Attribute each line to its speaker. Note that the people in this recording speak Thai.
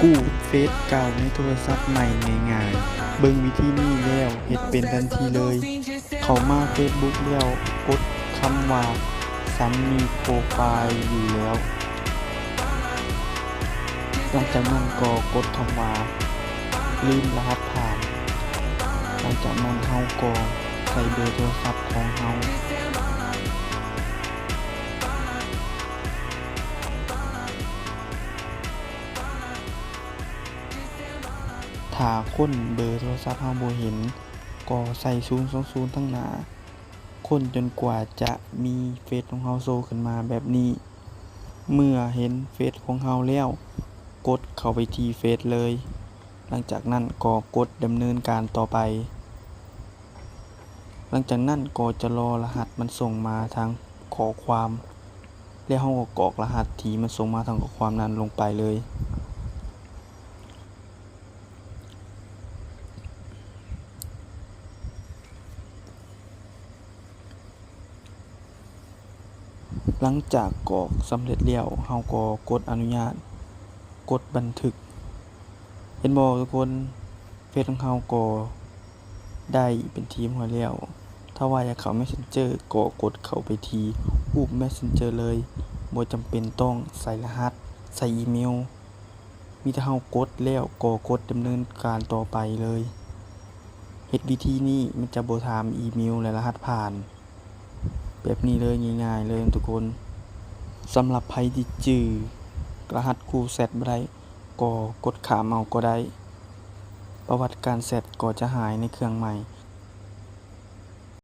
Speaker 1: กู้เฟซเก่าในโทรศัพท์ใหม่ง่ายๆเบิ่งวิธีนี้แล้วเฮ็ดเป็นทันทีเลย เข้ามา Facebook แล้วกดคำว่าฉันมีโปรไฟล์อยู่แล้ว หลังจากนั้นก็กดคำว่าลืมรหัสผ่าน หลังจากนั้นเราก็ใส่เบอร์โทรศัพท์ของเราถ้าคนเบอร์โทรศัพท์เราบ่เห็นก็ใส่020ทั้งหน้าค้นจนกว่าจะมีเฟซของเราโชว์ขึ้นมาแบบนี้ เมื่อเห็นเฟซของเราแล้วกดเข้าไปที่เฟซเลย หลังจากนั้นก็กดดำเนินการต่อไป หลังจากนั้นก็จะรอรหัสมันส่งมาทางข้อความ แล้วเราก็กรอกรหัสที่มันส่งมาทางข้อความนั้นลงไปเลย หลังจากกรอกสำเร็จแล้วเราก็กดอนุญาต กดบันทึก เห็นบ่ทุกคนเฟซของเราก็ได้เป็นที่เรียบร้อยแล้ว ถ้าว่าอยากเข้า Messenger ก็กดเข้าไปที่รูป Messenger เลยบ่จำเป็นต้องใส่รหัส ใส่อีเมล มีแต่เรากดแล้วก็กดดำเนินการต่อไปเลยเฮ็ดวิธีนี้มันจะบ่ถามอีเมลและรหัสผ่าน แบบนี้เลยง่ายๆเลยทุกคนสำหรับไผที่จื้อรหัสกู้แชตบ่ได้ก็กดข้ามเอาก็ได้ ประวัติการแชตก็จะหายในเครื่องใหม่